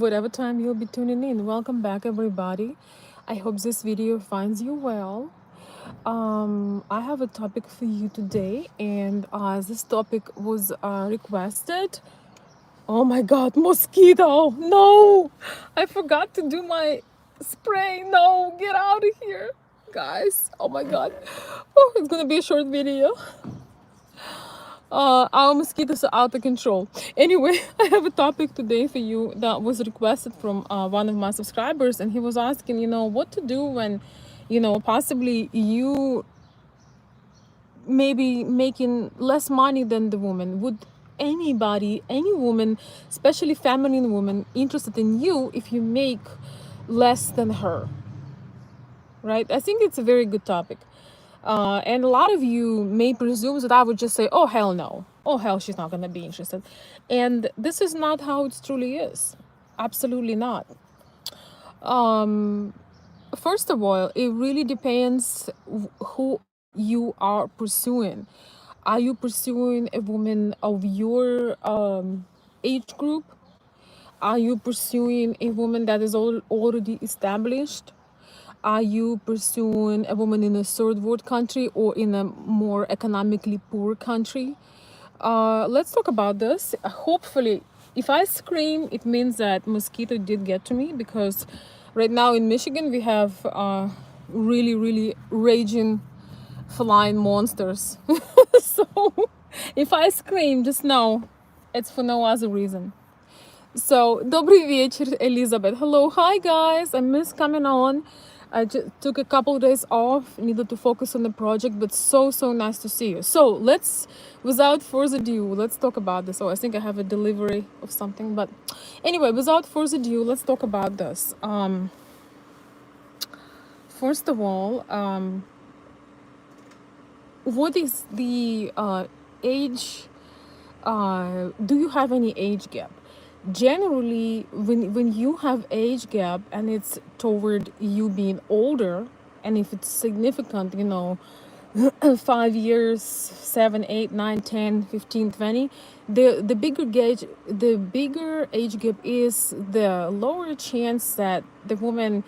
whatever time you'll be tuning in. Welcome back, everybody. I hope this video finds you well. I have a topic for you today, and this topic was requested. Oh my god, mosquito! No! I forgot to do my spray. No, get out of here, guys. Oh my god. Oh, it's gonna be a short video. Our mosquitoes are out of control. Anyway, I have a topic today for you that was requested from one of my subscribers, and he was asking, what to do when, possibly you maybe making less money than the woman. Would anybody, any woman, especially feminine woman, interested in you if you make less than her? Right? I think it's a very good topic. And a lot of you may presume that I would just say, oh, hell no. Oh, hell, she's not going to be interested. And this is not how it truly is. Absolutely not. First of all, it really depends who you are pursuing. Are you pursuing a woman of your age group? Are you pursuing a woman that is already established? Are you pursuing a woman in a third world country or in a more economically poor country? Let's talk about this. Hopefully, if I scream, it means that mosquito did get to me, because right now in Michigan we have really, really raging flying monsters. So if I scream, just know it's for no other reason. So, добрый вечер, Elizabeth. Hello, hi guys. I miss coming on. I just took a couple of days off, needed to focus on the project, but so nice to see you. So let's, without further ado, let's talk about this. Oh, I think I have a delivery of something, but anyway, without further ado, let's talk about this. First of all, what is the age? Do you have any age gap? Generally, when you have age gap and it's toward you being older, and if it's significant, 5 years, 7, 8, 9, 10, 15, 20, the bigger age gap is, the lower chance that the woman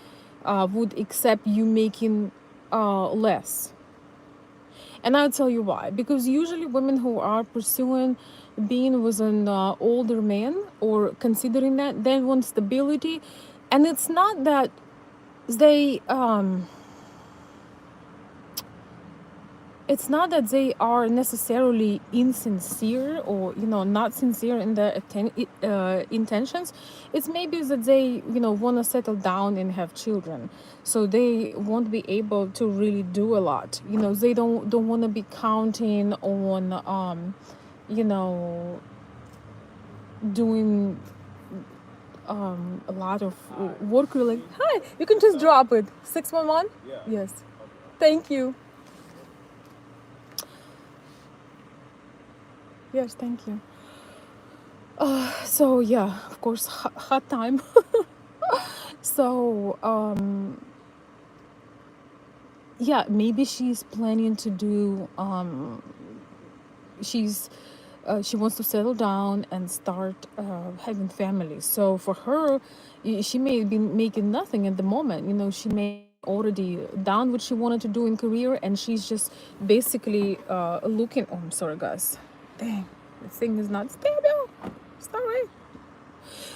would accept you making less. And I'll tell you why. Because usually women who are pursuing being with an older man, or considering that, they want stability. And it's not that they are necessarily insincere, or not sincere in their intentions. It's maybe that they want to settle down and have children, so they won't be able to really do a lot. They don't want to be counting on doing a lot of work related. Hi, you can just drop it. 611. Yeah. Yes. Thank you. Yes, thank you. So yeah, of course, hot time. So yeah, maybe she's planning to do she wants to settle down and start having families. So for her, she may be making nothing at the moment. She may already done what she wanted to do in career, and she's just basically looking. Oh, I'm sorry, guys. Dang, the thing is not stable. It's not right.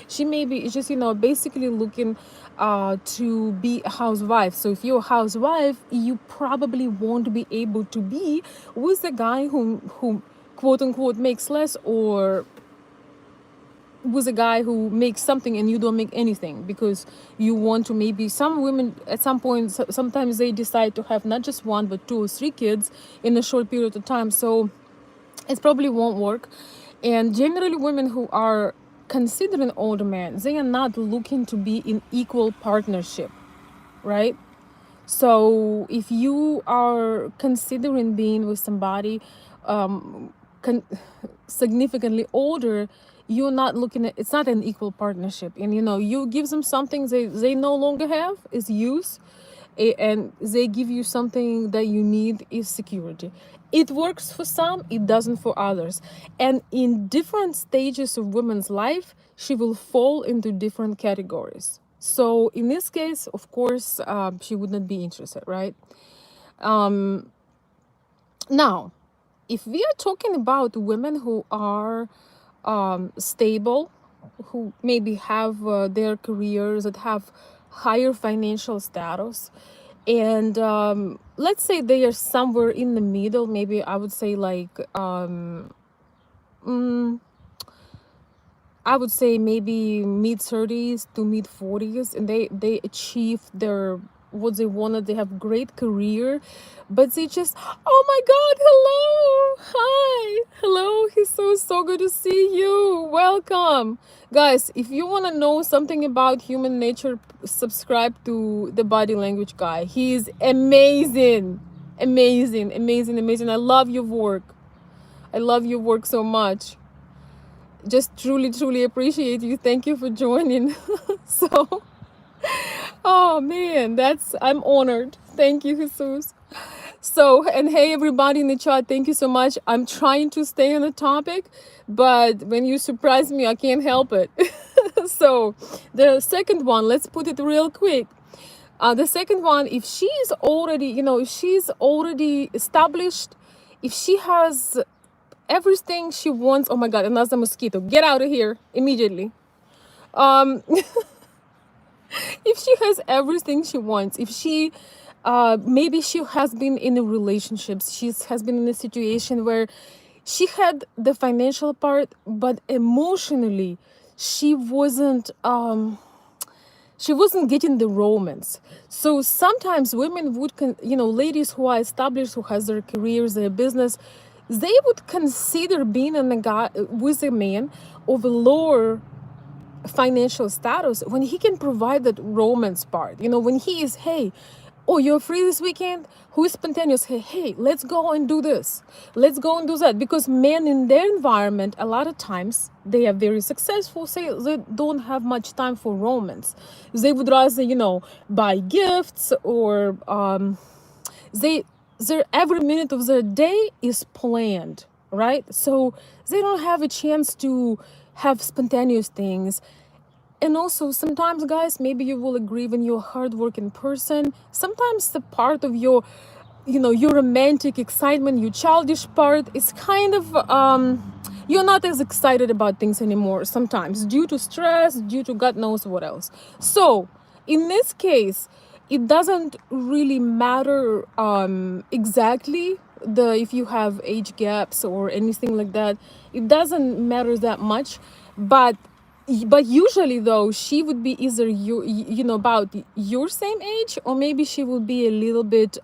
She may be just basically looking to be a housewife. So if you're a housewife, you probably won't be able to be with a guy who quote unquote makes less, or with a guy who makes something and you don't make anything, because you want to. Maybe some women at some point, sometimes they decide to have not just one but 2 or 3 kids in a short period of time. So it probably won't work. And generally women who are considering older men, they are not looking to be in equal partnership, right? So if you are considering being with somebody significantly older, you're not looking at, it's not an equal partnership. And you give them something they no longer have, is use, and they give you something that you need, is security. It works for some, it doesn't for others. And in different stages of women's life, she will fall into different categories. So in this case, of course, she would not be interested, right? Now, if we are talking about women who are stable, who maybe have their careers that have higher financial status, and let's say they are somewhere in the middle, maybe I would say like I would say maybe mid 30s to mid 40s, and they achieve their what they wanted. They have great career, but they just, oh my God, hello, hi, hello. He's so good to see you. Welcome, guys. If you want to know something about human nature, subscribe to the Body Language Guy. He's amazing, amazing, amazing, amazing. I love your work. I love your work so much. Just truly appreciate you. Thank you for joining. So, oh man, I'm honored. Thank you, Jesus. So, and hey everybody in the chat, thank you so much. I'm trying to stay on the topic, but when you surprise me, I can't help it. So the second one, let's put it real quick. The second one, if she's already, if she's already established, if she has everything she wants. Oh my God, another mosquito. Get out of here immediately. If she has everything she wants, if she maybe she has been in a relationship, she has been in a situation where she had the financial part, but emotionally she wasn't getting the romance. So sometimes women would ladies who are established, who has their careers, their business, they would consider being in a guy with a man of a lower financial status when he can provide that romance part. When he is, hey, oh, you're free this weekend? Who is spontaneous? Hey, let's go and do this. Let's go and do that. Because men in their environment, a lot of times, they are very successful. Say they don't have much time for romance. They would rather, buy gifts, or their every minute of their day is planned, right? So they don't have a chance to have spontaneous things. And also sometimes, guys, maybe you will agree, when you're a hardworking person, sometimes the part of your romantic excitement, your childish part is kind of you're not as excited about things anymore sometimes, due to stress, due to God knows what else. So in this case, it doesn't really matter exactly if you have age gaps or anything like that. It doesn't matter that much. But usually, though, she would be either about your same age, or maybe she will be a little bit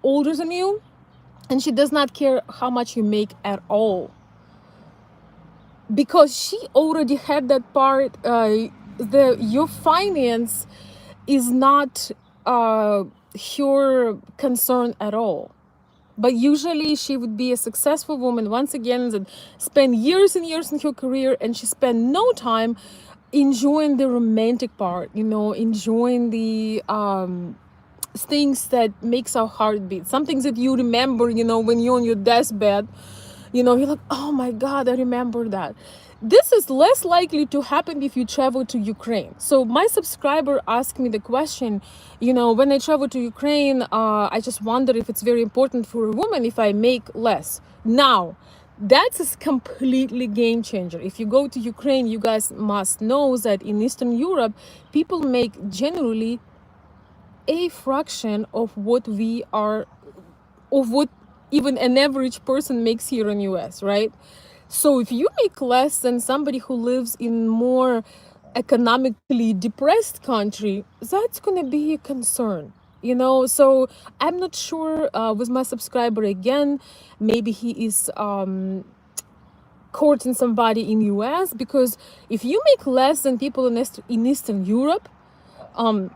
older than you, and she does not care how much you make at all, because she already had that part. Your finance is not her concern at all. But usually she would be a successful woman, once again, that spent years and years in her career, and she spent no time enjoying the romantic part, enjoying the things that makes our heart beat. Some things that you remember, when you're on your deathbed, you're like, oh my God, I remember that. This is less likely to happen if you travel to Ukraine. So my subscriber asked me the question, when I travel to Ukraine, I just wonder if it's very important for a woman if I make less. Now, that's a completely game changer. If you go to Ukraine, you guys must know that in Eastern Europe, people make generally a fraction of what even an average person makes here in US, right? So if you make less than somebody who lives in more economically depressed country, that's going to be a concern, So I'm not sure with my subscriber again, maybe he is courting somebody in US, because if you make less than people in Eastern Europe,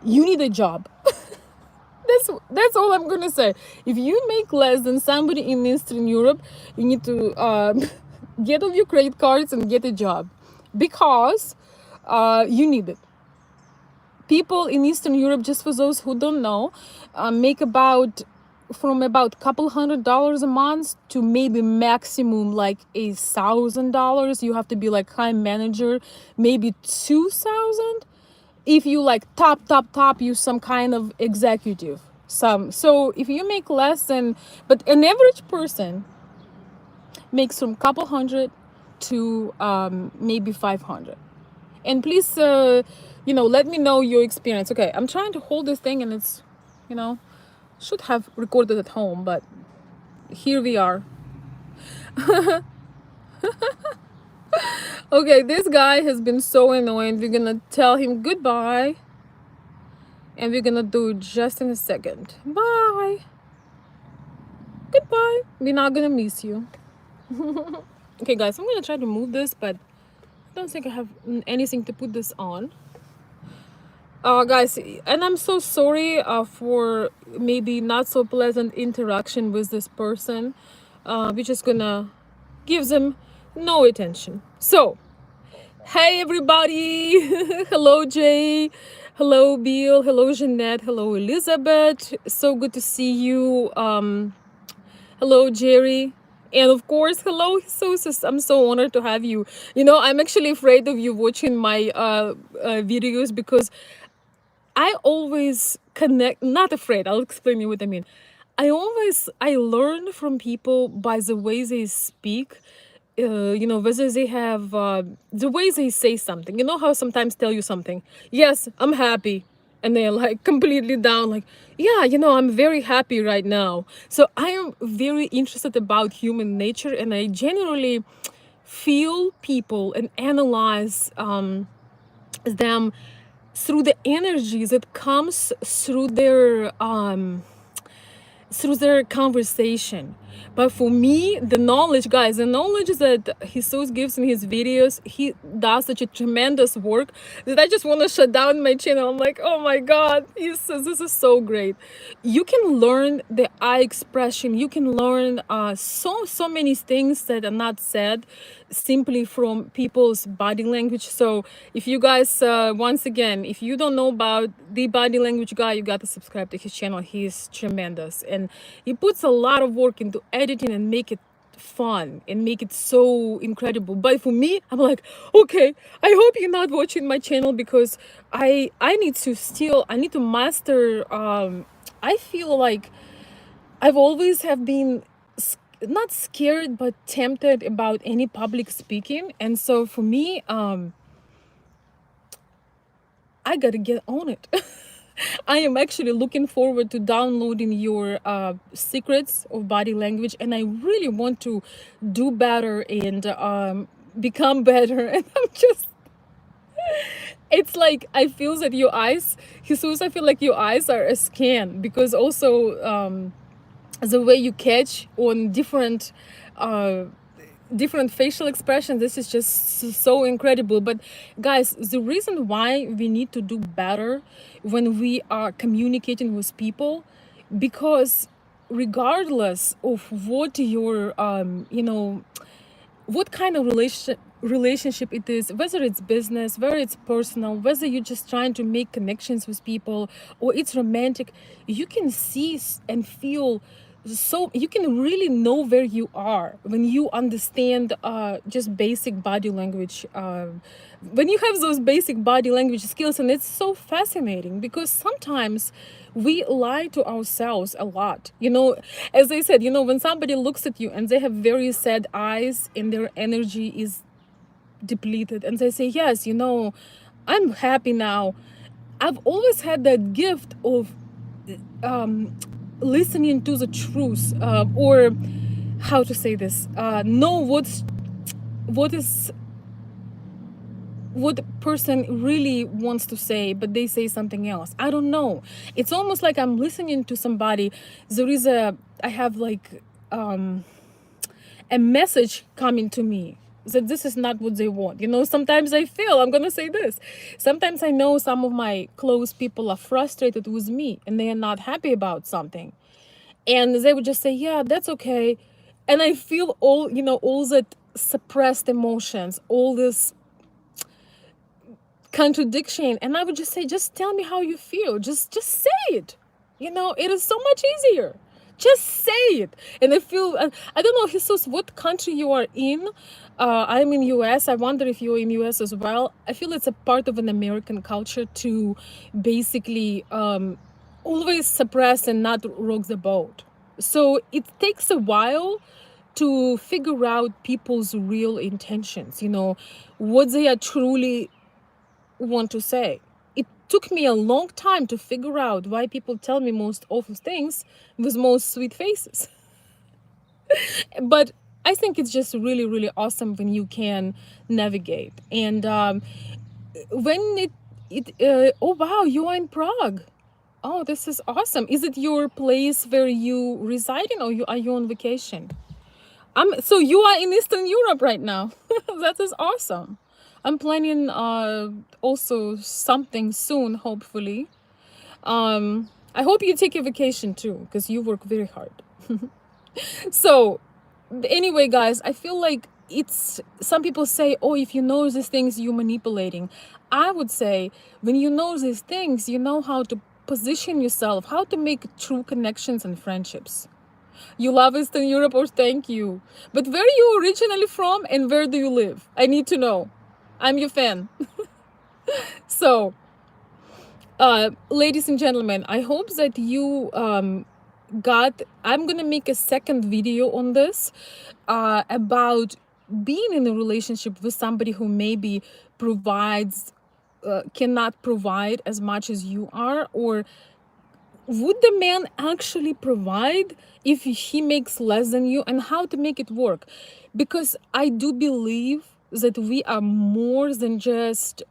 you need a job. That's all I'm gonna say. If you make less than somebody in Eastern Europe, you need to get off your credit cards and get a job, because you need it. People in Eastern Europe, just for those who don't know, make about from about couple $100 a month to maybe maximum like $1,000. You have to be like high manager, maybe 2,000 if you like top you some kind of executive. So if you make less than, but an average person makes from couple hundred to maybe 500. And please let me know your experience. Okay, I'm trying to hold this thing and it's, should have recorded at home, but here we are. Okay, this guy has been so annoying. We're gonna tell him goodbye, and we're gonna do it just in a second. Bye. Goodbye. We're not gonna miss you. Okay, guys, I'm gonna try to move this, but I don't think I have anything to put this on. Guys, and I'm so sorry for maybe not so pleasant interaction with this person. We're just gonna give them no attention. So, hey everybody. Hello Jay, hello Bill, hello Jeanette, hello Elizabeth, so good to see you. Hello Jerry, and of course hello Jesus. I'm so honored to have you. I'm actually afraid of you watching my videos because I always connect, not afraid, I'll explain you what I mean. I learn from people by the way they speak, whether they have the way they say something. You know how sometimes tell you something, yes, I'm happy, and they're like completely down, like, yeah, I'm very happy right now. So I am very interested about human nature, and I generally feel people and analyze them through the energy that comes through their conversation. But for me, the knowledge, guys, the knowledge that Jesus gives in his videos, he does such a tremendous work that I just want to shut down my channel. I'm like, oh my God, Jesus, this is so great. You can learn the eye expression. You can learn so many things that are not said simply from people's body language. So if you guys, once again, if you don't know about the body language guy, you got to subscribe to his channel. He's tremendous, and he puts a lot of work into editing and make it fun and make it so incredible. But for me, I'm like, okay, I hope you're not watching my channel because I need to master. I feel like I've always have been not scared but tempted about any public speaking, and so for me, I gotta get on it. I am actually looking forward to downloading your secrets of body language, and I really want to do better and become better. And I'm just, it's like I feel that your eyes, Jesus, I feel like your eyes are a scan, because also the way you catch on different facial expressions, this is just so incredible. But guys, the reason why we need to do better when we are communicating with people, because regardless of what your what kind of relationship it is, whether it's business, whether it's personal, whether you're just trying to make connections with people, or it's romantic, you can see and feel, so you can really know where you are when you understand just basic body language, when you have those basic body language skills. And it's so fascinating because sometimes we lie to ourselves a lot, as I said, when somebody looks at you and they have very sad eyes and their energy is depleted, and they say, yes, I'm happy now. I've always had that gift of listening to the truth, or how to say this, know what the person really wants to say, but they say something else. I don't know. It's almost like I'm listening to somebody. I have like a message coming to me that this is not what they want. Sometimes I feel, I'm gonna say this, sometimes I know some of my close people are frustrated with me and they are not happy about something, and they would just say, yeah, that's okay. And I feel all that suppressed emotions, all this contradiction, and I would just say, just tell me how you feel, just say it. It is so much easier Just say it. And I feel, I don't know, Jesus, what country you are in. I'm in US. I wonder if you're in US as well. I feel it's a part of an American culture to basically always suppress and not rock the boat. So it takes a while to figure out people's real intentions, what they are truly want to say. It took me a long time to figure out why people tell me most awful things with most sweet faces. But I think it's just really, really awesome when you can navigate. And when oh wow, you are in Prague. Oh, this is awesome. Is it your place where you reside in, or are you on vacation? So you are in Eastern Europe right now. That is awesome. I'm planning also something soon, hopefully. I hope you take a vacation too, because you work very hard. So anyway, guys, I feel like it's, some people say, oh, if you know these things, you're manipulating. I would say when you know these things, you know how to position yourself, how to make true connections and friendships. You love Eastern Europe, or thank you. But where are you originally from and where do you live? I need to know. I'm your fan. So, ladies and gentlemen, I hope that you I'm gonna make a second video on this about being in a relationship with somebody who maybe provides, cannot provide as much as you are, or would the man actually provide if he makes less than you, and how to make it work. Because I do believe that we are more than just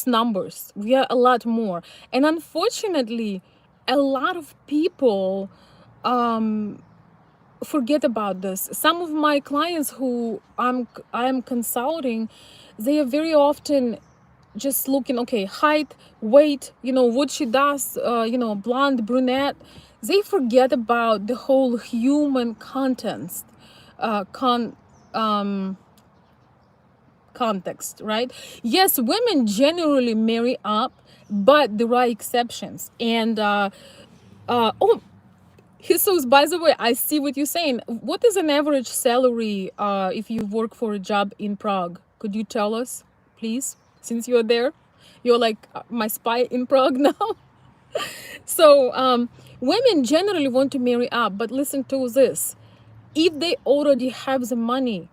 numbers. We are a lot more. And unfortunately, a lot of people forget about this. Some of my clients who I am consulting, they are very often just looking, okay, height, weight, what she does, blonde, brunette. They forget about the whole human context, context, right? Yes, women generally marry up, but there are exceptions. And oh, Jesus, by the way, I see what you're saying. What is an average salary if you work for a job in Prague? Could you tell us, please, since you're there? You're like my spy in Prague now. So women generally want to marry up, but listen to this. If they already have the money,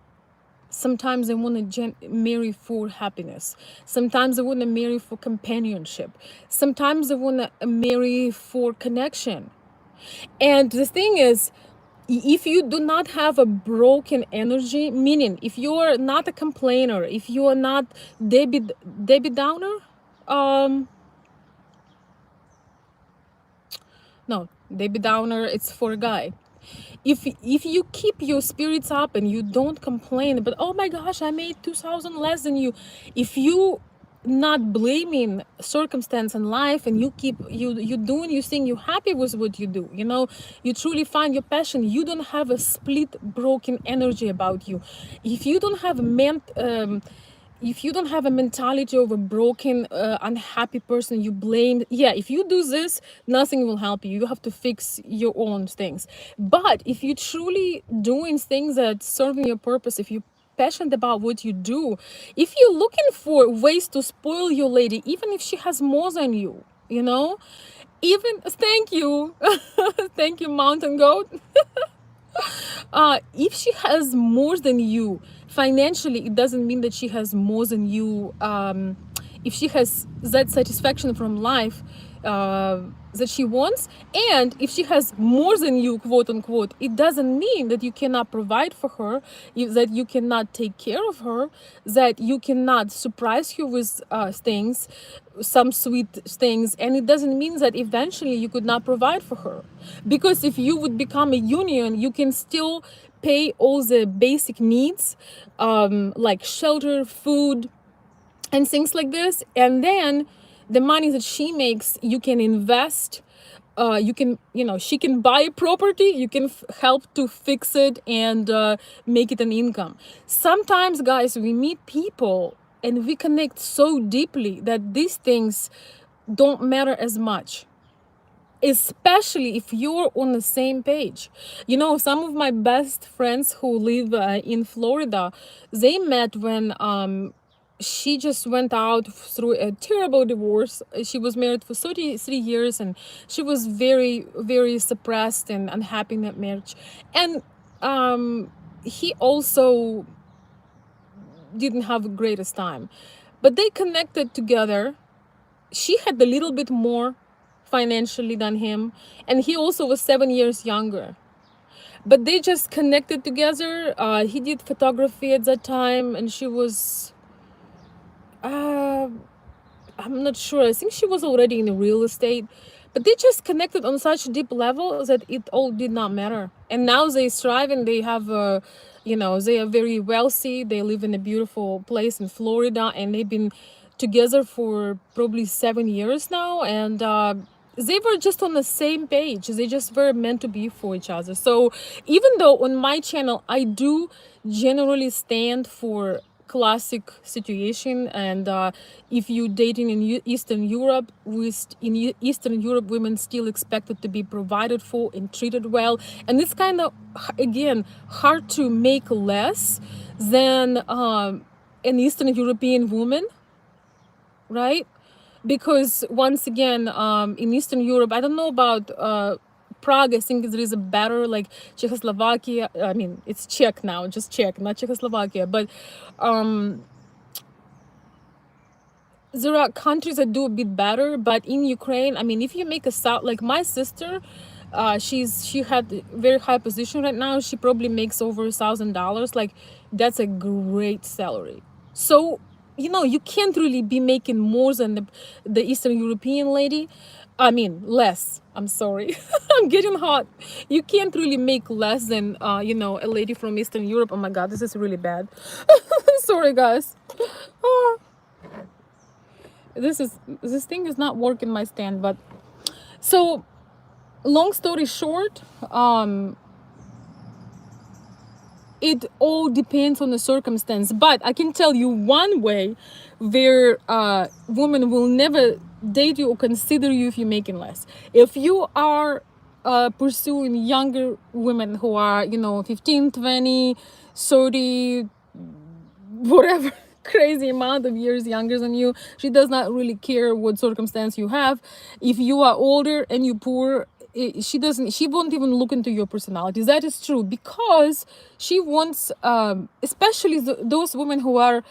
sometimes they want to marry for happiness. Sometimes they want to marry for companionship. Sometimes they want to marry for connection. And the thing is, if you do not have a broken energy, meaning if you are not a complainer, if you are not Debbie Downer, no, Debbie Downer, it's for a guy. If you keep your spirits up and you don't complain, but oh my gosh, I made 2,000 less than you. If you not blaming circumstance in life, and you keep you doing your thing, you're happy with what you do, you truly find your passion, you don't have a split broken energy about you. If you don't have if you don't have a mentality of a broken, unhappy person, you blame. Yeah, if you do this, nothing will help you. You have to fix your own things. But if you truly doing things that serving your purpose, if you passionate about what you do, if you're looking for ways to spoil your lady, even if she has more than you, even thank you, thank you, mountain goat. If she has more than you financially, it doesn't mean that she has more than you. If she has that satisfaction from life that she wants, and if she has more than you, quote unquote, it doesn't mean that you cannot provide for her, that you cannot take care of her, that you cannot surprise her with things, some sweet things. And it doesn't mean that eventually you could not provide for her, because if you would become a union, you can still pay all the basic needs, like shelter, food, and things like this. And then the money that she makes, you can invest. You can, she can buy a property, you can help to fix it and make it an income. Sometimes, guys, we meet people and we connect so deeply that these things don't matter as much. especially if you're on the same page. You know, some of my best friends who live in Florida, they met when she just went out through a terrible divorce. She was married for 33 years and she was very, very suppressed and unhappy in that marriage. And he also didn't have the greatest time. But they connected together. She had a little bit more financially than him, and he also was 7 years younger. But they just connected together. He did photography at that time, and she was, uh, I'm not sure. I think she was already in real estate. But they just connected on such a deep level that it all did not matter. And now they thrive and they have they are very wealthy. They live in a beautiful place in Florida and they've been together for probably 7 years now. And they were just on the same page. They just were meant to be for each other. So even though on my channel, I do generally stand for classic situation, and if you dating in Eastern Europe, in Eastern Europe women still expected to be provided for and treated well, and it's kind of again hard to make less than an Eastern European woman, right? Because once again, in Eastern Europe, I don't know about Prague. I think there is a better, like Czechoslovakia. I mean, it's Czech now, just Czech, not Czechoslovakia. But there are countries that do a bit better. But in Ukraine, I mean, if you make a sound like my sister, she had a very high position right now. She probably makes over $1,000. Like that's a great salary. So you can't really be making more than the Eastern European lady. I mean, less. I'm sorry. I'm getting hot. You can't really make less than a lady from Eastern Europe. Oh my God, this is really bad. Sorry, guys. Ah, this thing is not working my stand, but so long story short, it all depends on the circumstance. But I can tell you one way where women will never date you or consider you if you're making less. If you are pursuing younger women who are 15, 20, 30, whatever crazy amount of years younger than you, she does not really care what circumstance you have. If you are older and you poor, she won't even look into your personality. That is true, because she wants especially those women who are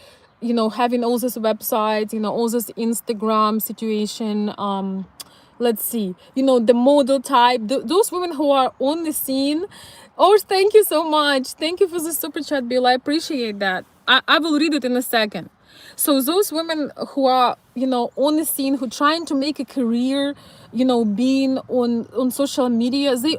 having all these websites, all this Instagram situation, let's see, the model type, those women who are on the scene. Oh, thank you so much. Thank you for the super chat, Bill. I appreciate that. I will read it in a second. So those women who are on the scene, who trying to make a career, being on social media, they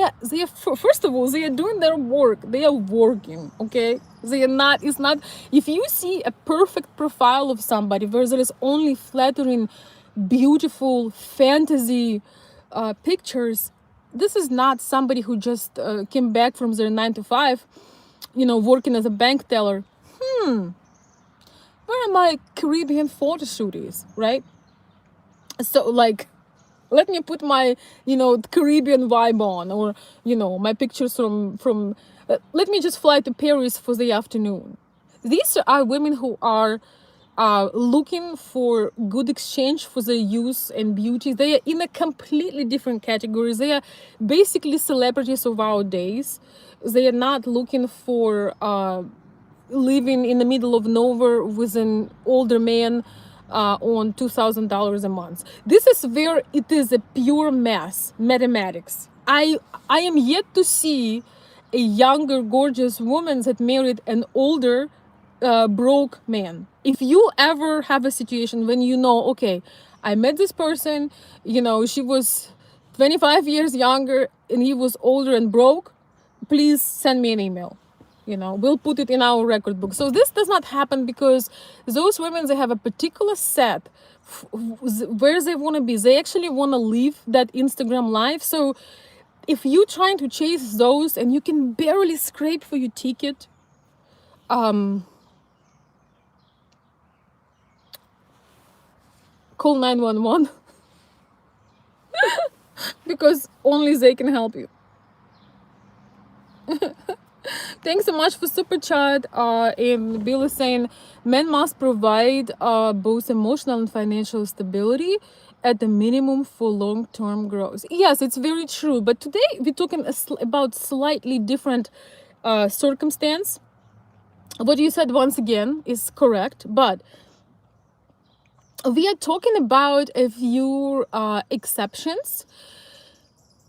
are first of all, they are doing their work. They are working, okay? They are not, it's not, if you see a perfect profile of somebody where there is only flattering, beautiful fantasy pictures, this is not somebody who just came back from their 9 to 5, working as a bank teller. Where are my Caribbean photo shoot is, right? So like, let me put my Caribbean vibe on, or my pictures from let me just fly to Paris for the afternoon. These are women who are looking for good exchange for their youth and beauty. They are in a completely different category. They are basically celebrities of our days. They are not looking for living in the middle of nowhere with an older man on $2,000 a month. This is where it is a pure mathematics. I am yet to see a younger, gorgeous woman that married an older, broke man. If you ever have a situation when okay, I met this person, she was 25 years younger and he was older and broke, please send me an email. We'll put it in our record book. So this does not happen because those women, they have a particular set where they want to be. They actually want to live that Instagram life. So if you're trying to chase those and you can barely scrape for your ticket, call 911. because only they can help you. Thanks so much for super chat. And Bill is saying men must provide both emotional and financial stability at the minimum for long-term growth. Yes, it's very true. But today we're talking about slightly different circumstance. What you said once again is correct, but we are talking about a few exceptions.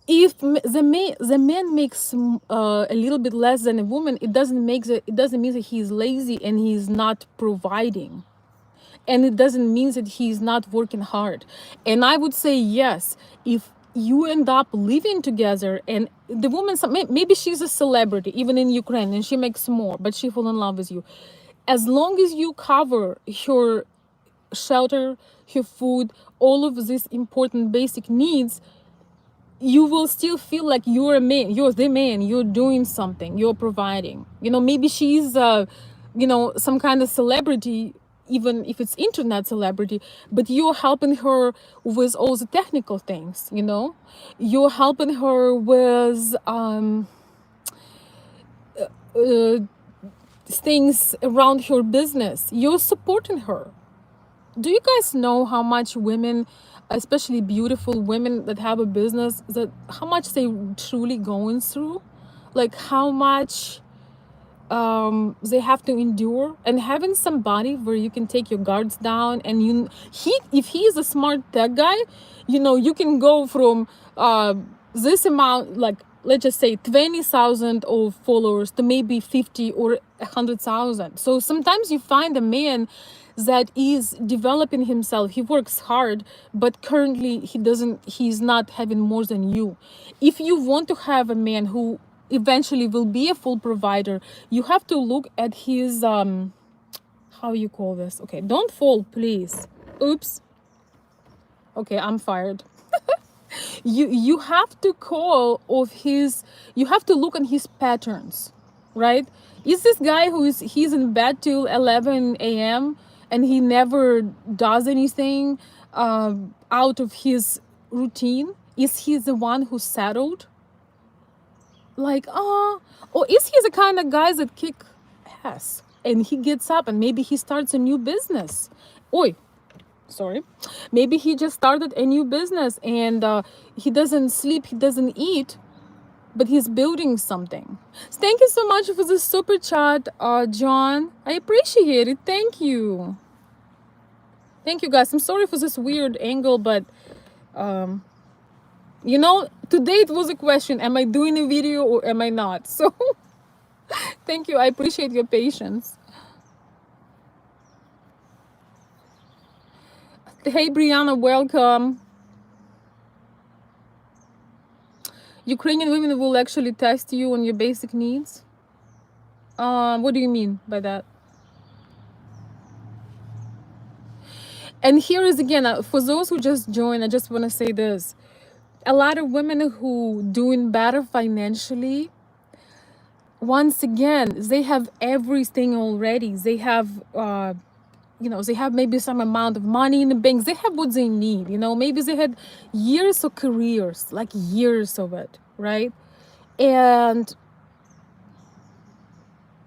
If the man makes a little bit less than a woman, it doesn't mean that he's lazy and he's not providing, and it doesn't mean that he's not working hard. And I would say yes, if you end up living together and the woman, maybe she's a celebrity even in Ukraine and she makes more, but she fall in love with you, as long as you cover her shelter, her food, all of these important basic needs, you will still feel like you're a man, you're the man, you're doing something, you're providing. Maybe she's some kind of celebrity, even if it's internet celebrity, but you're helping her with all the technical things. You're helping her with uh, things around her business. You're supporting her. Do you guys know how much women, especially beautiful women that have a business, that how much they truly going through, like how much they have to endure? And having somebody where you can take your guards down, and if he is a smart tech guy, you can go from this amount, like let's just say 20,000 of followers to maybe 50 or 100,000. So sometimes you find a man that is developing himself, he works hard, but currently he's not having more than you. If you want to have a man who eventually will be a full provider, you have to look at his how you call this, okay, don't fall please, oops, okay, I'm fired. You have to you have to look on his patterns, right? Is this guy he's in bed till 11 a.m. and he never does anything out of his routine? Is he the one who's settled? Like, or is he the kind of guy that kick ass and he gets up and maybe he starts a new business? Oi, sorry, maybe he just started a new business and he doesn't sleep, he doesn't eat, but he's building something. Thank you so much for the super chat, John. I appreciate it. Thank you guys. I'm sorry for this weird angle, but today it was a question, am I doing a video or am I not? So thank you, I appreciate your patience. Hey Brianna, welcome. Ukrainian women will actually test you on your basic needs. What do you mean by that? And here is again, for those who just joined, I just want to say this. A lot of women who doing better financially, once again, they have everything already. They have they have maybe some amount of money in the bank. They have what they need. Maybe they had years of careers, like years of it, right? And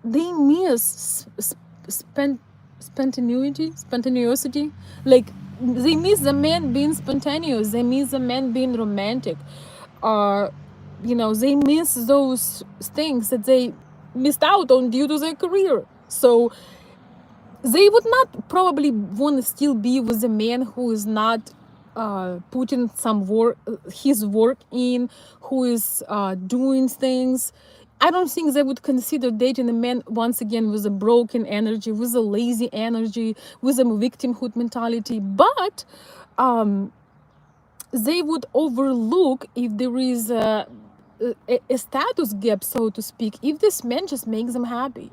they miss spontaneity. Like they miss the man being spontaneous. They miss the man being romantic. They miss those things that they missed out on due to their career. So they would not probably want to still be with a man who is not putting his work in, who is doing things. I don't think they would consider dating a man, once again, with a broken energy, with a lazy energy, with a victimhood mentality. But they would overlook if there is a status gap, so to speak, if this man just makes them happy.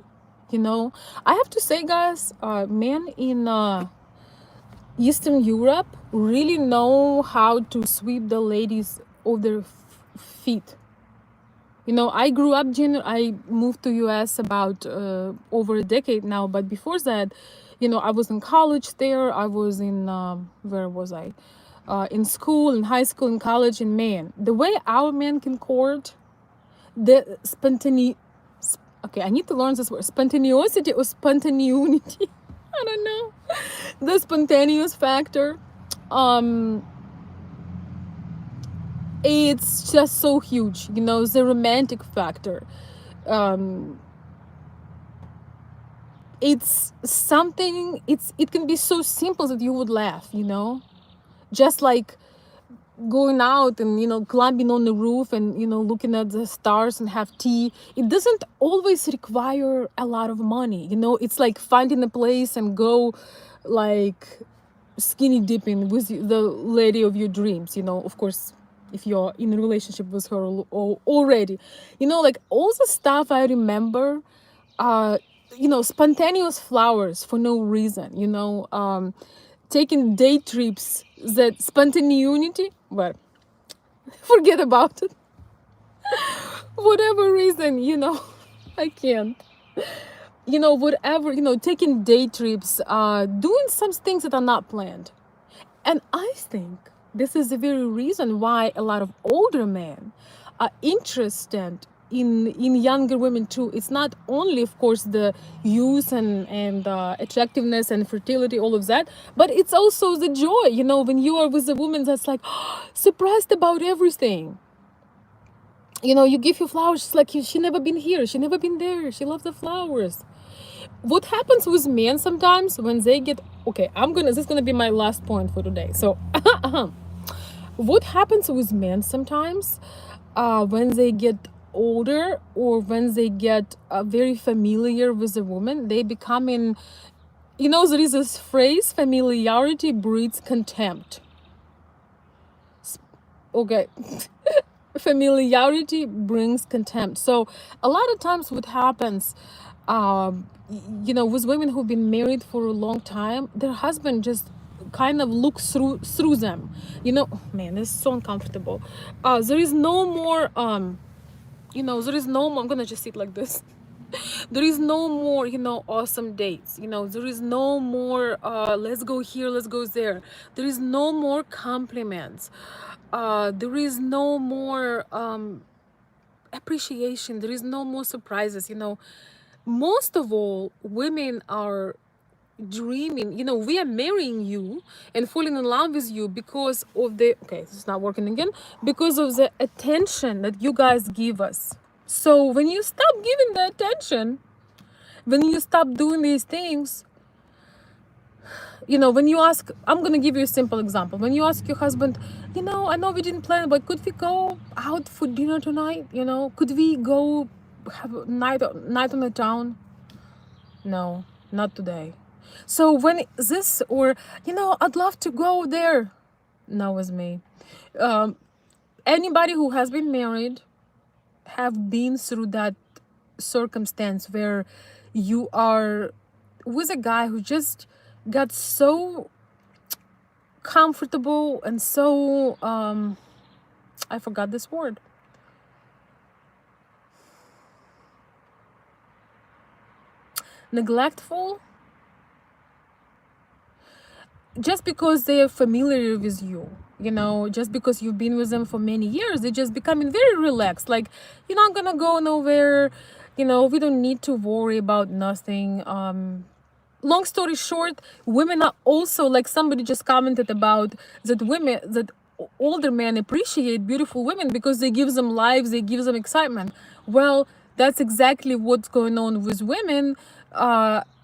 I have to say, guys, men in Eastern Europe really know how to sweep the ladies off their feet. I grew up, I moved to US about over a decade now, but before that, I was in college there. I was in, where was I? in school, in high school, in college, and man, the way our men can court, the spontaneity. Okay, I need to learn this word: spontaneity or spontaneity. I don't know. The spontaneous factor. Um, it's just so huge. You know, the romantic factor. Um, it's something. It can be so simple that you would laugh. You know, just like going out and climbing on the roof and looking at the stars and have tea. It doesn't always require a lot of money. It's like finding a place and go like skinny dipping with the lady of your dreams. Of course, if you're in a relationship with her already. Like all the stuff I remember, uh spontaneous flowers for no reason, taking day trips, that spontaneity, well, forget about it. Whatever reason, I can't. Whatever, taking day trips, doing some things that are not planned. And I think this is the very reason why a lot of older men are interested in younger women too. It's not only, of course, the youth and attractiveness and fertility, all of that, but it's also the joy. When you are with a woman that's like surprised about everything. You give her flowers, she's like, she never been here, she never been there, she loves the flowers. What happens with men sometimes when they get, okay, this is gonna be my last point for today. So what happens with men sometimes when they get older, or when they get very familiar with a woman, they become in, there is this phrase, familiarity breeds contempt. Okay. Familiarity brings contempt. So a lot of times what happens, with women who've been married for a long time, their husband just kind of looks through them. Man, this is so uncomfortable. There is no more there is no more, I'm gonna just sit like this. There is no more awesome dates. There is no more let's go here, let's go there. There is no more compliments. There is no more appreciation. There is no more surprises. Most of all, women are dreaming, we are marrying you and falling in love with you because of the, okay, this is not working again, because of the attention that you guys give us. So when you stop giving the attention, when you stop doing these things, when you ask, I'm gonna give you a simple example. When you ask your husband, I know we didn't plan, but could we go out for dinner tonight? Could we go have a night on the town? No, not today. So when this, or I'd love to go there. No, with me. Anybody who has been married have been through that circumstance where you are with a guy who just got so comfortable and so I forgot this word, neglectful, just because they are familiar with you. Just because you've been with them for many years, they just becoming very relaxed, like you're not gonna go nowhere, we don't need to worry about nothing. Long story short, women are also, like somebody just commented about that, women, that older men appreciate beautiful women because they give them lives, they give them excitement. Well, that's exactly what's going on with women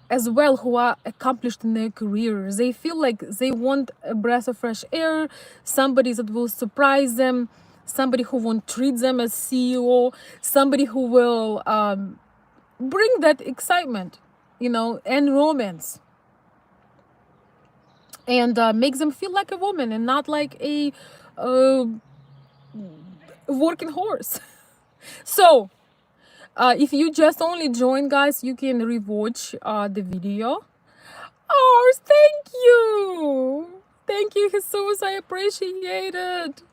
as well, who are accomplished in their career. They feel like they want a breath of fresh air, somebody that will surprise them, somebody who won't treat them as CEO, somebody who will bring that excitement, and romance, and make them feel like a woman and not like a working horse. So if you just only joined, guys, you can rewatch the video. Oh, thank you, Jesus, I appreciate it.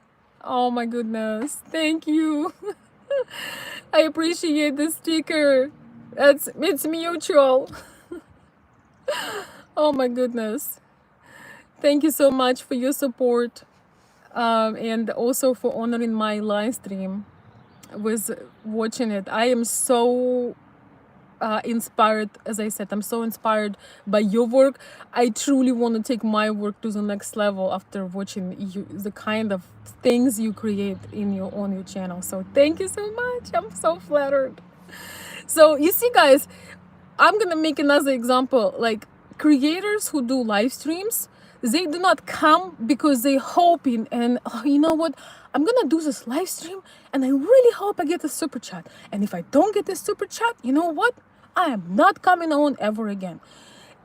Oh my goodness, thank you. I appreciate the sticker. It's mutual. Oh my goodness. Thank you so much for your support. and also for honoring my live stream with watching it. I am so inspired. As I said, I'm so inspired by your work. I truly want to take my work to the next level after watching you, the kind of things you create in your on your channel. So thank you so much. I'm so flattered. So you see, guys, I'm gonna make another example. Like, creators who do live streams, they do not come because they hoping and, oh, you know what, I'm gonna do this live stream and I really hope I get a super chat. And if I don't get a super chat, you know what? I am not coming on ever again.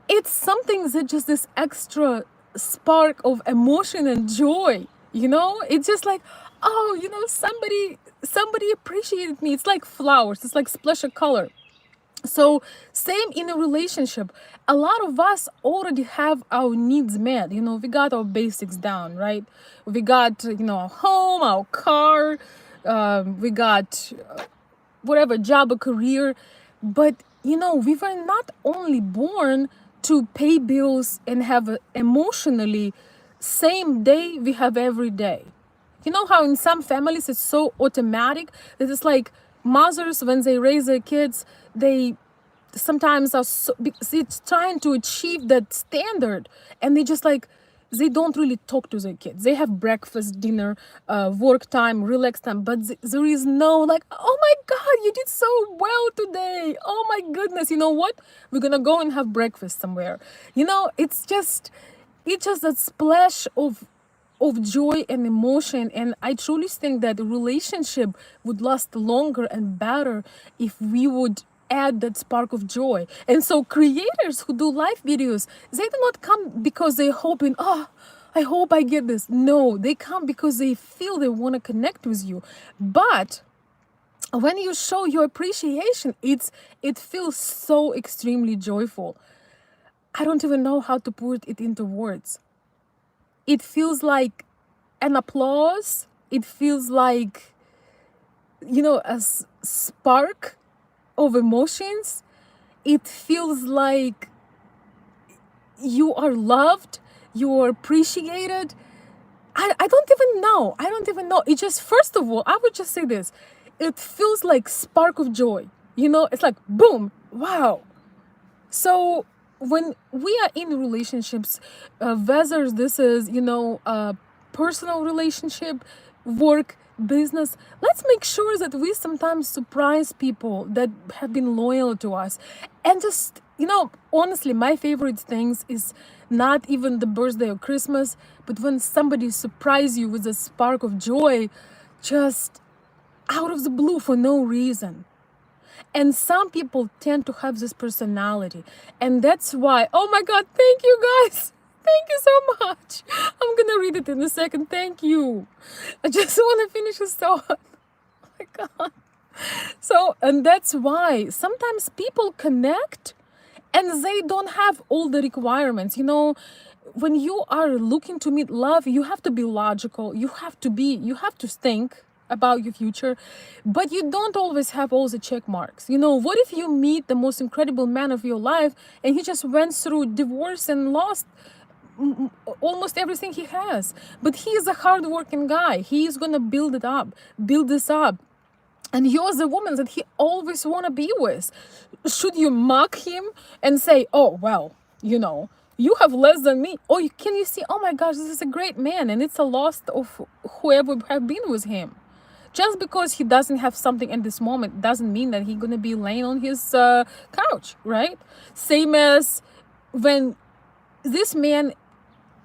It's something that just this extra spark of emotion and joy. It's just like, oh, somebody appreciated me. It's like flowers. It's like splash of color. So same in a relationship. A lot of us already have our needs met. We got our basics down, right? We got, our home, our car, we got whatever job or career. But we were not only born to pay bills and have emotionally same day we have every day. You know how in some families it's so automatic that it's like mothers, when they raise their kids, they sometimes are so, because it's trying to achieve that standard, and they don't really talk to their kids. They have breakfast, dinner, work time, relax time, but there is no like, oh my God, you did so well today. Oh my goodness, you know what? We're gonna go and have breakfast somewhere. It's just that splash of joy and emotion. And I truly think that the relationship would last longer and better if we would add that spark of joy. And so creators who do live videos, they do not come because they're hoping, oh, I hope I get this. No, they come because they feel they want to connect with you. But when you show your appreciation, it feels so extremely joyful. I don't even know how to put it into words. It feels like an applause. It feels like, a spark of emotions. It feels like you are loved, you are appreciated. I don't even know. It just, first of all, I would just say this. It feels like spark of joy. It's like, boom, wow. So when we are in relationships, whether this is, a personal relationship, work, business, let's make sure that we sometimes surprise people that have been loyal to us. And just, honestly, my favorite things is not even the birthday or Christmas, but when somebody surprises you with a spark of joy, just out of the blue for no reason. And some people tend to have this personality. And that's why, oh my God, thank you guys. Thank you so much. I'm going to read it in a second. Thank you. I just want to finish this thought. Oh my God. So, and that's why sometimes people connect and they don't have all the requirements. When you are looking to meet love, you have to be logical. You have to think about your future, but you don't always have all the check marks. What if you meet the most incredible man of your life and he just went through divorce and lost almost everything he has, but he is a hardworking guy. He is gonna build this up, and you're the woman that he always want to be with. Should you mock him and say, oh well, you have less than me? Or can you see, oh my gosh, this is a great man and it's a loss of whoever have been with him? Just because he doesn't have something in this moment doesn't mean that he's gonna be laying on his couch, right? Same as when this man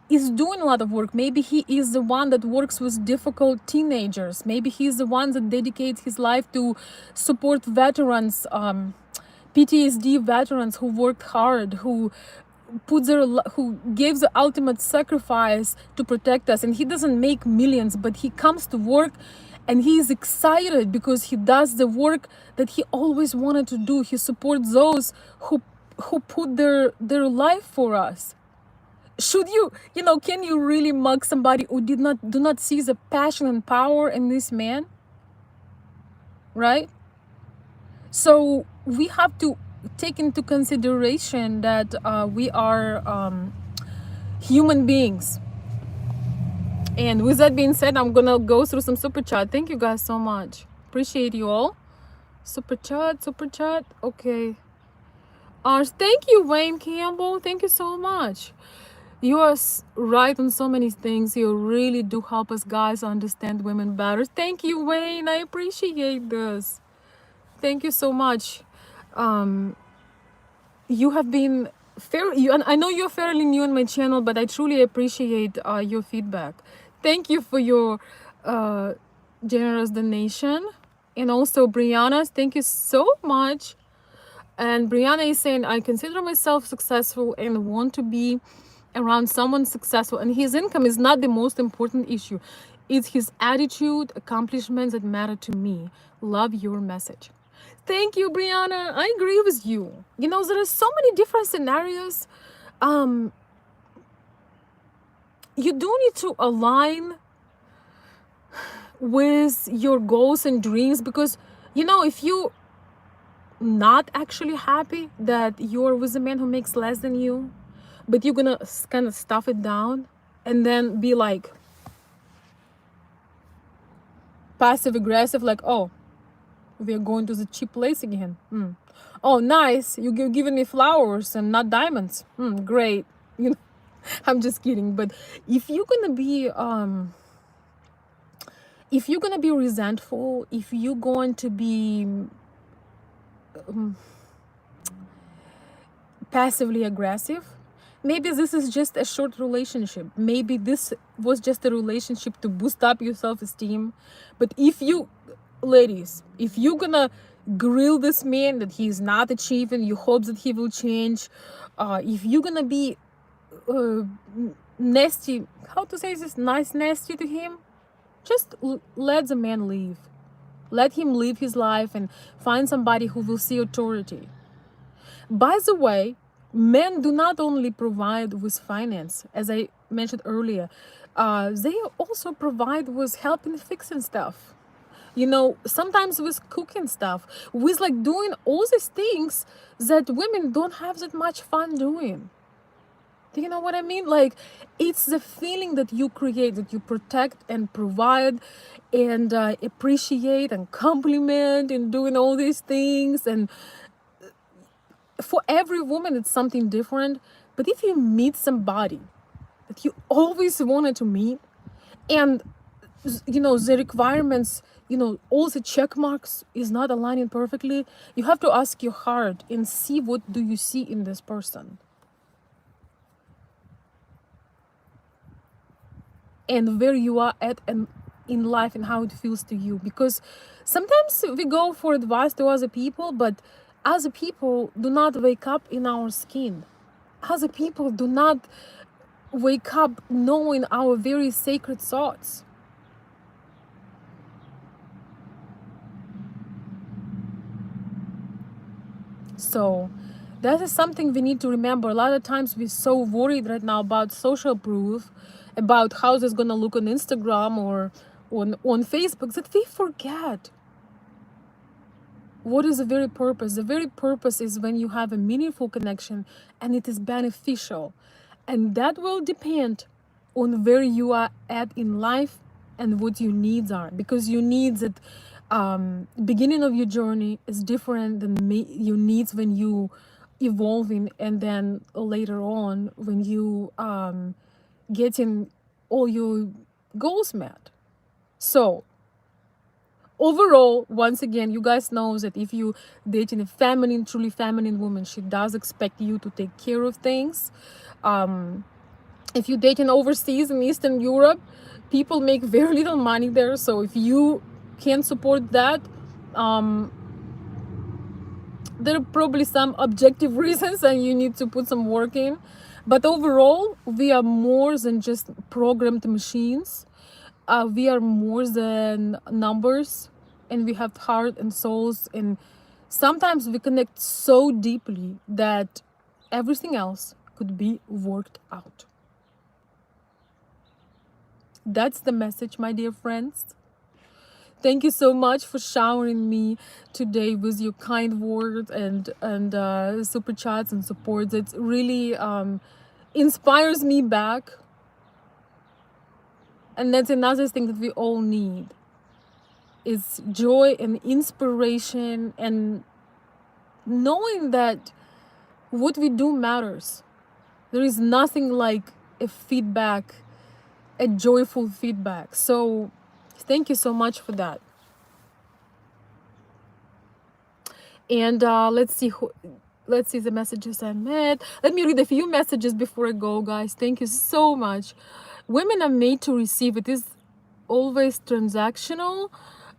is doing a lot of work. Maybe he is the one that works with difficult teenagers. Maybe he's the one that dedicates his life to support veterans, PTSD veterans who worked hard, who gave the ultimate sacrifice to protect us. And he doesn't make millions, but he comes to work and he is excited because he does the work that he always wanted to do. He supports those who put their life for us. Should can you really mug somebody who do not see the passion and power in this man? Right? So we have to take into consideration that we are human beings. And with that being said, I'm gonna go through some super chat. Thank you guys so much. Appreciate you all. Super chat, super chat. Okay. Thank you, Wayne Campbell. Thank you so much. You are right on so many things. You really do help us guys understand women better. Thank you, Wayne. I appreciate this. Thank you so much. Um, you have been and I know you're fairly new on my channel, but I truly appreciate your feedback. Thank you for your uh, generous donation. And also, Brianna, thank you so much. And Brianna is saying, I consider myself successful and want to be around someone successful. And his income is not the most important issue. It's his attitude, accomplishments that matter to me. Love your message. Thank you, Brianna. I agree with you. You know, there are so many different scenarios. Um, you do need to align with your goals and dreams because, you know, if you not actually happy that you're with a man who makes less than you, but you're gonna kind of stuff it down and then be like passive aggressive, like, oh, we're going to the cheap place again. Oh, nice, you're giving me flowers and not diamonds. Great. You know, I'm just kidding. But if you're gonna be resentful, if you're going to be passively aggressive, maybe this is just a short relationship. Maybe this was just a relationship to boost up your self-esteem. But if you, ladies, if you're gonna grill this man that he's not achieving, you hope that he will change, if you're gonna be uh, nasty, how to say this, nice nasty to him, just let the man leave. Let him live his life and find somebody who will see authority. By the way, men do not only provide with finance, as I mentioned earlier, they also provide with helping fixing stuff. You know, sometimes with cooking stuff, with like doing all these things that women don't have that much fun doing. Do you know what I mean? Like, it's the feeling that you create, that you protect and provide and appreciate and compliment and doing all these things. And for every woman, it's something different. But if you meet somebody that you always wanted to meet, and you know the requirements, you know, all the check marks is not aligning perfectly, you have to ask your heart and see what do you see in this person and where you are at and in life and how it feels to you. Because sometimes we go for advice to other people, but other people do not wake up in our skin. Other people do not wake up knowing our very sacred thoughts. So that is something we need to remember. A lot of times we're so worried right now about social proof, about how it's gonna look on Instagram or on Facebook, that we forget what is the very purpose. The very purpose is when you have a meaningful connection and it is beneficial. And that will depend on where you are at in life and what your needs are. Because your needs at beginning of your journey is different than your needs when you evolving, and then later on when you getting all your goals met. So overall, once again, you guys know that if you dating a feminine, truly feminine woman, she does expect you to take care of things. If you dating overseas in Eastern Europe, people make very little money there. So if you can't support that, there are probably some objective reasons and you need to put some work in. But overall, we are more than just programmed machines. We are more than numbers, and we have heart and souls, and sometimes we connect so deeply that everything else could be worked out. That's the message, my dear friends. Thank you so much for showering me today with your kind words and super chats and support. It really inspires me back And that's another thing that we all need, is joy and inspiration, and knowing that what we do matters. There is nothing like a feedback, a joyful feedback. So thank you so much for that. And let's see the messages I met. Let me read a few messages before I go, guys. Thank you so much. Women are made to receive. It is always transactional.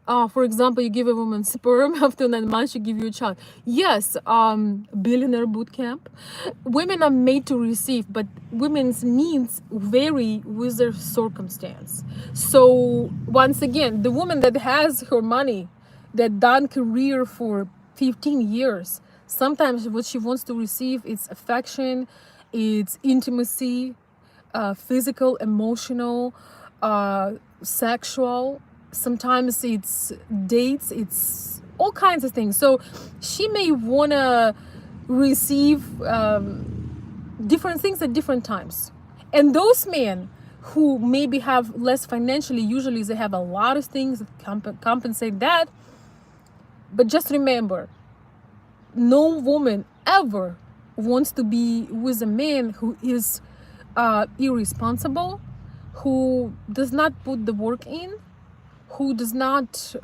For example, you give a woman sperm, after 9 months, she give you a child. Yes, billionaire boot camp. Women are made to receive, but women's needs vary with their circumstance. So once again, the woman that has her money, that done career for 15 years, sometimes what she wants to receive is affection, it's intimacy, physical, emotional, sexual. Sometimes it's dates, it's all kinds of things. So she may want to receive different things at different times. And those men who maybe have less financially, usually they have a lot of things that compensate that. But just remember, no woman ever wants to be with a man who is irresponsible, who does not put the work in, who does not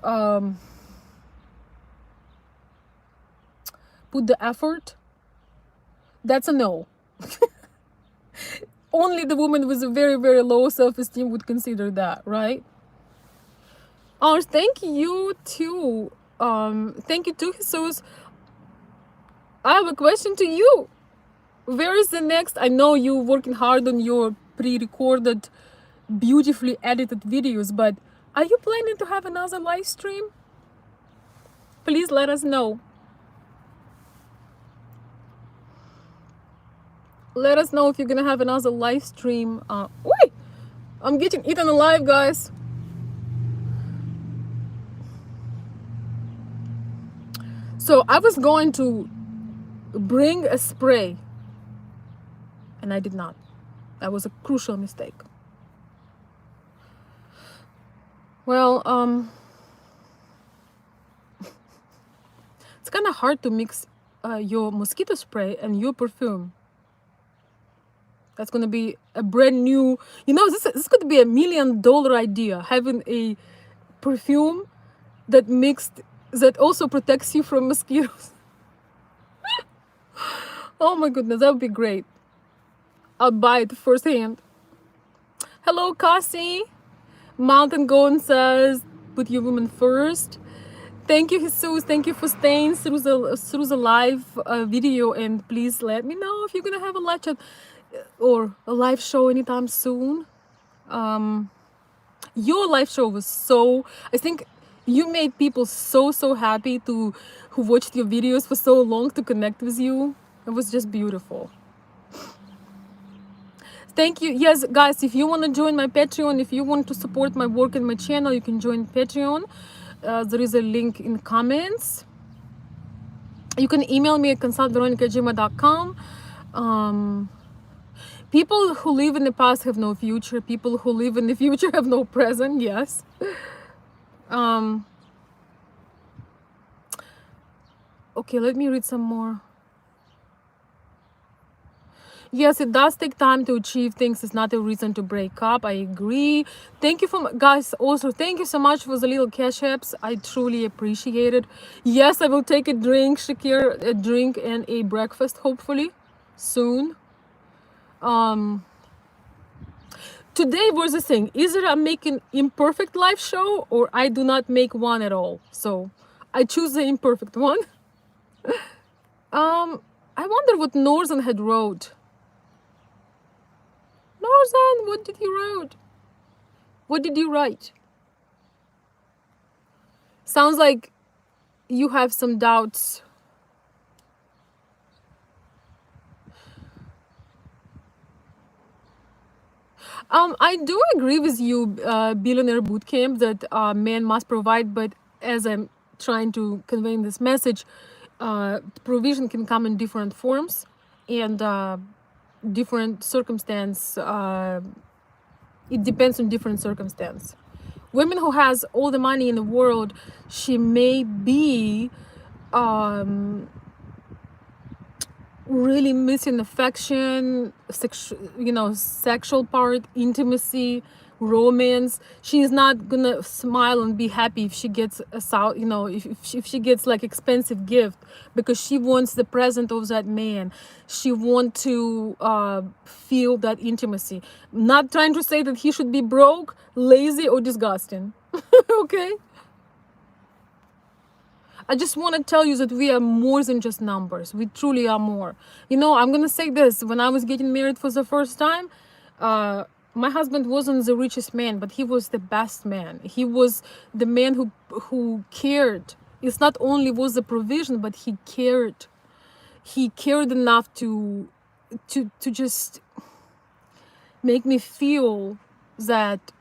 put the effort. That's a no. Only the woman with a very, very low self-esteem would consider that, right? Oh, thank you too. Thank you too, Jesus. I have a question to you. Where is the next? I know you're working hard on your pre-recorded, beautifully edited videos, but are you planning to have another live stream? Please let us know. Let us know if you're gonna have another live stream. Wait, I'm getting eaten alive, guys. So I was going to bring a spray, and I did not. That was a crucial mistake. Well, it's kind of hard to mix your mosquito spray and your perfume. That's gonna be a brand new, this could be $1 million idea, having a perfume that also protects you from mosquitoes. Oh my goodness, that would be great. I'll buy it firsthand. Hello, Cassie. Mountain Goen says, put your woman first. Thank you, Jesus. Thank you for staying through the live video, and please let me know if you're gonna have a live chat or a live show anytime soon. Your live show was I think you made people so happy who watched your videos for so long to connect with you. It was just beautiful. Thank you. Yes, guys, if you want to join my Patreon, if you want to support my work and my channel, you can join Patreon. There is a link in comments. You can email me at consultveronica@gmail.com. People who live in the past have no future. People who live in the future have no present. Yes. Okay, let me read some more. Yes, it does take time to achieve things. It's not a reason to break up. I agree. Thank you guys. Also, thank you so much for the little cash apps. I truly appreciate it. Yes, I will take a drink, Shakir, a drink and a breakfast, hopefully, soon. Today was the thing. Either I'm making imperfect live show or I do not make one at all. So I choose the imperfect one. I wonder what Northern had wrote. Northern, what did you write? What did you write? Sounds like you have some doubts. I do agree with you, billionaire bootcamp, that men must provide, but as I'm trying to convey in this message, provision can come in different forms and different circumstance It depends on different circumstance. Women who has all the money in the world, she may be um, really missing affection, sexual part, intimacy, romance. She's not gonna smile and be happy if she gets a if she gets like expensive gift, because she wants the present of that man. She want to feel that intimacy. Not trying to say that he should be broke, lazy, or disgusting. Okay. I just want to tell you that we are more than just numbers. We truly are more. I'm going to say this. When I was getting married for the first time, my husband wasn't the richest man, but he was the best man. He was the man who cared. It's not only was the provision, but he cared. He cared enough to just make me feel that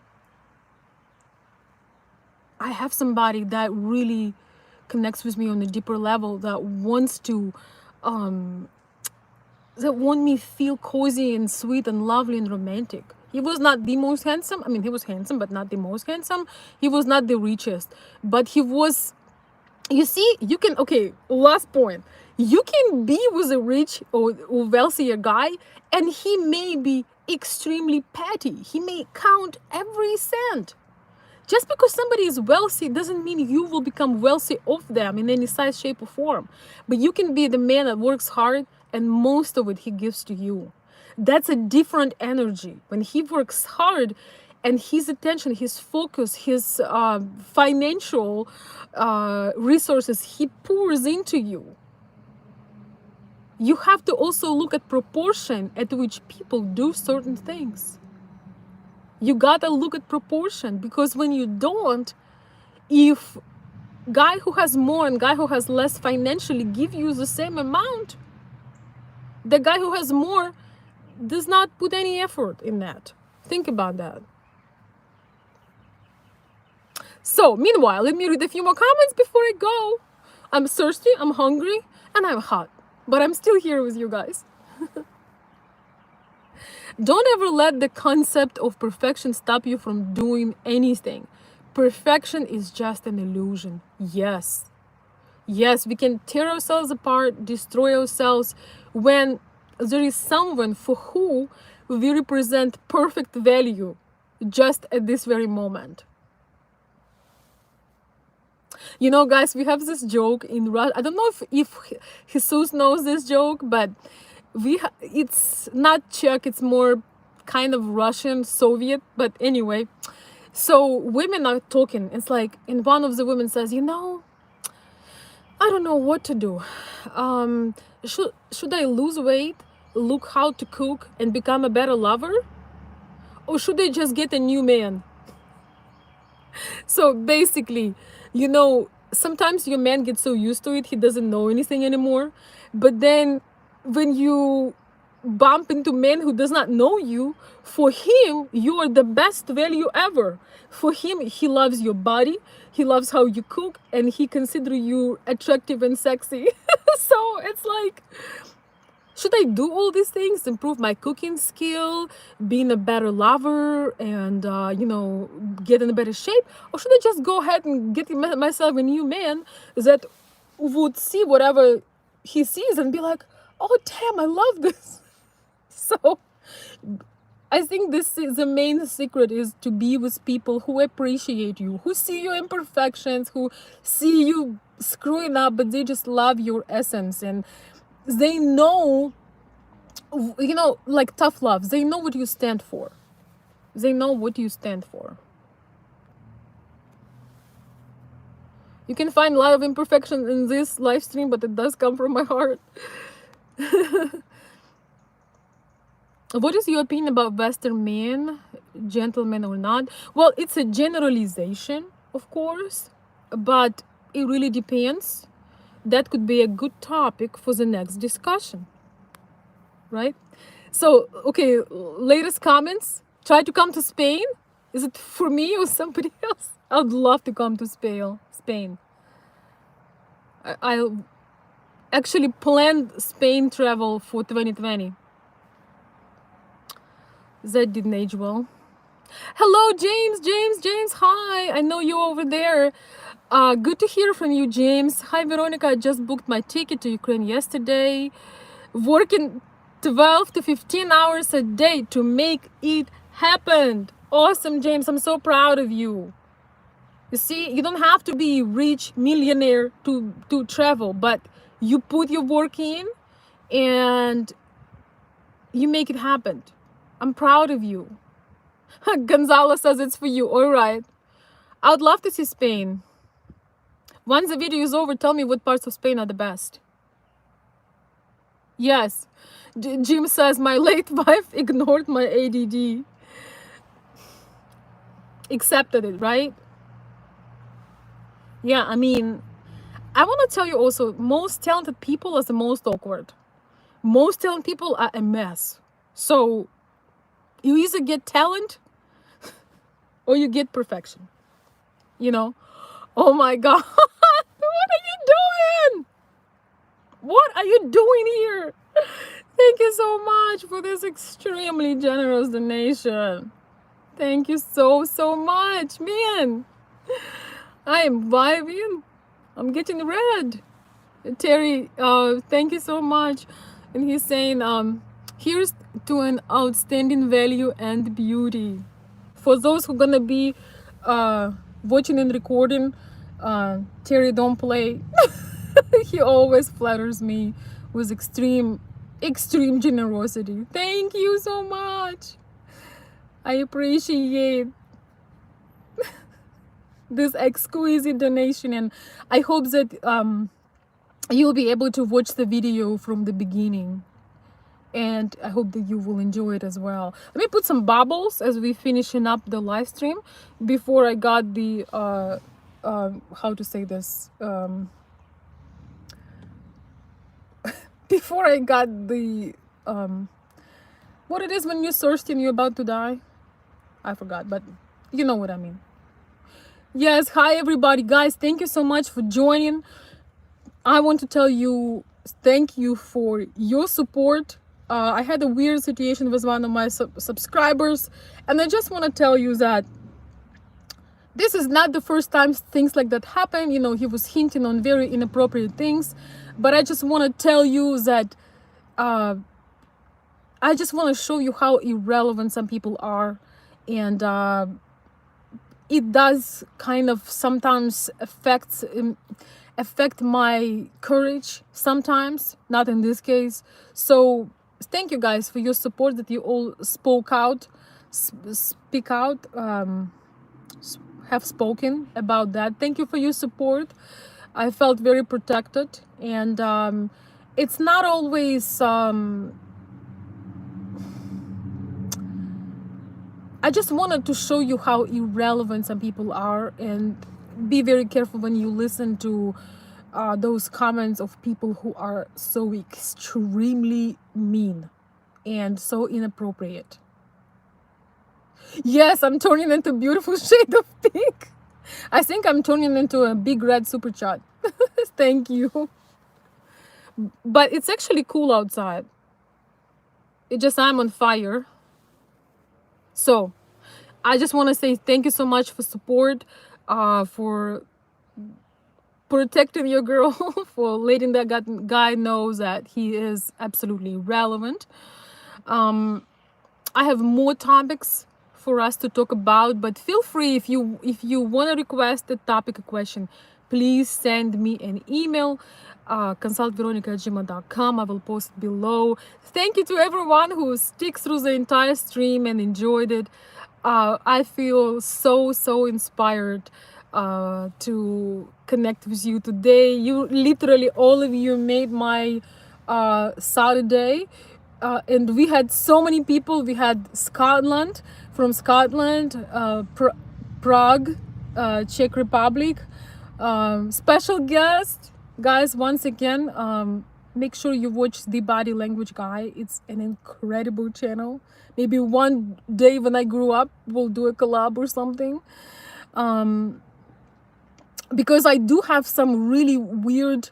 I have somebody that really connects with me on a deeper level, that wants to that want me feel cozy and sweet and lovely and romantic. He was not the most handsome. I mean, he was handsome, but not the most handsome. He was not the richest, but he was, you see, you can, okay, last point, you can be with a rich or wealthier guy, and he may be extremely petty. He may count every cent. Just because somebody is wealthy doesn't mean you will become wealthy of them in any size, shape, or form. But you can be the man that works hard, and most of it he gives to you. That's a different energy. When he works hard and his attention, his focus, his financial resources, he pours into you. You have to also look at proportion at which people do certain things. You gotta look at proportion, because when you don't, if guy who has more and guy who has less financially give you the same amount, the guy who has more does not put any effort in that. Think about that. So meanwhile, let me read a few more comments before I go. I'm thirsty, I'm hungry, and I'm hot, but I'm still here with you guys. Don't ever let the concept of perfection stop you from doing anything. Perfection is just an illusion. Yes, we can tear ourselves apart, destroy ourselves, when there is someone for who we represent perfect value just at this very moment. Guys, we have this joke in Russia. I don't know if Jesus knows this joke, but it's not Czech, it's more kind of Russian, Soviet, but anyway. So women are talking. It's like, and one of the women says, I don't know what to do. Should I lose weight, look how to cook, and become a better lover? Or should I just get a new man? So basically, sometimes your man gets so used to it, he doesn't know anything anymore. But then when you bump into men who does not know you, for him, you are the best value ever. For him, he loves your body, he loves how you cook, and he considers you attractive and sexy. So it's like, should I do all these things, improve my cooking skill, being a better lover, and get in a better shape? Or should I just go ahead and get myself a new man that would see whatever he sees and be like, oh damn, I love this. So I think this is the main secret, is to be with people who appreciate you, who see your imperfections, who see you screwing up, but they just love your essence, and they know, like tough love, they know what you stand for. They know what you stand for. You can find a lot of imperfection in this live stream, but it does come from my heart. What is your opinion about Western men, gentlemen or not? Well, it's a generalization, of course, but it really depends. That could be a good topic for the next discussion, right? So, okay, latest comments. Try to come to Spain. Is it for me or somebody else? I would love to come to Spain. I actually planned Spain travel for 2020. That didn't age well. Hello, James. Hi, I know you over there. Good to hear from you, James. Hi, Veronica. I just booked my ticket to Ukraine yesterday. Working 12 to 15 hours a day to make it happen. Awesome, James. I'm so proud of you. You see, you don't have to be rich millionaire to travel, but you put your work in and you make it happen. I'm proud of you. Gonzalo says it's for you. All right. I would love to see Spain. Once the video is over, tell me what parts of Spain are the best. Yes. Jim says my late wife ignored my ADD. Accepted it, right? Yeah, I mean, I want to tell you also, most talented people are the most awkward. Most talented people are a mess. So you either get talent or you get perfection. You know? Oh my God. What are you doing? What are you doing here? Thank you so much for this extremely generous donation. Thank you so much, man. I am vibing. I'm getting red. Terry, thank you so much. And he's saying, here's to an outstanding value and beauty. For those who are gonna be watching and recording, Terry don't play. He always flatters me with extreme generosity. Thank you so much. I appreciate this exquisite donation, and I hope that you'll be able to watch the video from the beginning, and I hope that you will enjoy it as well. Let me put some bubbles as we finishing up the live stream before I got the how to say this, before I got the what it is when you're thirsty and you're about to die. I forgot, but you know what I mean. Yes, hi everybody, guys. Thank you so much for joining. I want to tell you thank you for your support. I had a weird situation with one of my subscribers, and I just want to tell you that this is not the first time things like that happen. You know, he was hinting on very inappropriate things, but I just want to tell you that I just want to show you how irrelevant some people are, and it does kind of sometimes affect my courage sometimes, not in this case. So thank you guys for your support, that you all speak out, have spoken about that. Thank you for your support. I felt very protected, and it's not always I just wanted to show you how irrelevant some people are, and be very careful when you listen to those comments of people who are so extremely mean and so inappropriate. Yes, I'm turning into a beautiful shade of pink. I think I'm turning into a big red super chat. Thank you. But it's actually cool outside. It just, I'm on fire. So I just want to say thank you so much for support, for protecting your girl, for letting that guy know that he is absolutely relevant. I have more topics for us to talk about, but feel free, if you want to request a topic, a question, please send me an email, consultveronica@gmail.com. I will post it below. Thank you to everyone who sticks through the entire stream and enjoyed it. I feel so inspired to connect with you today. You literally, all of you made my Saturday. And we had so many people. We had from Scotland, Prague, Czech Republic, special guest. Guys, once again, make sure you watch The Body Language Guy. It's an incredible channel. Maybe one day when I grew up, we'll do a collab or something. Because I do have some really weird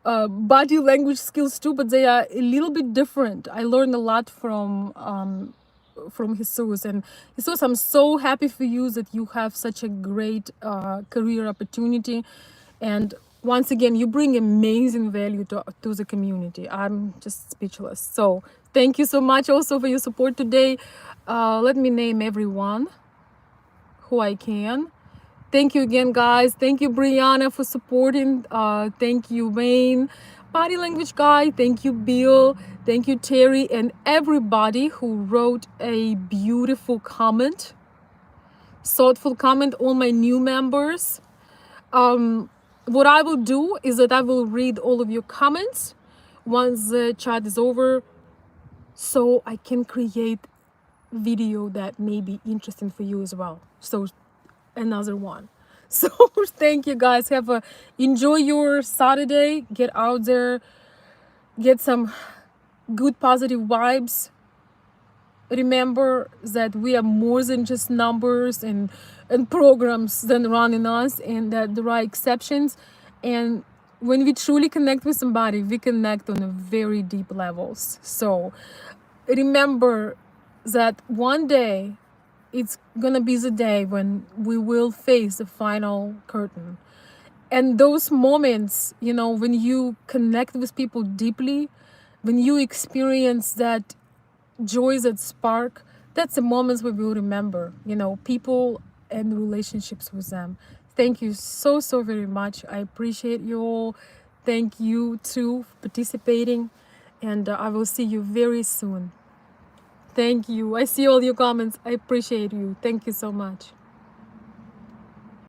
body language skills too, but they are a little bit different. I learned a lot from from Jesus. And Jesus, I'm so happy for you that you have such a great career opportunity. And once again, you bring amazing value to the community. I'm just speechless. So thank you so much also for your support today. Let me name everyone who I can. Thank you again, guys. Thank you, Brianna, for supporting. Thank you, Wayne, Body Language Guy. Thank you, Bill. Thank you, Terry, and everybody who wrote a beautiful comment, thoughtful comment. All my new members. What I will do is that I will read all of your comments once the chat is over, so I can create video that may be interesting for you as well. So another one. So thank you guys. Enjoy your Saturday. Get out there, get some good positive vibes. Remember that we are more than just numbers and programs that run in us, and that there are exceptions. And when we truly connect with somebody, we connect on a very deep levels. So remember that one day it's gonna be the day when we will face the final curtain. And those moments, you know, when you connect with people deeply, when you experience that joy, that spark, that's the moments we will remember, you know, people and relationships with them. Thank you so, so very much. I appreciate you all. Thank you too for participating. And I will see you very soon. Thank you. I see all your comments. I appreciate you. Thank you so much.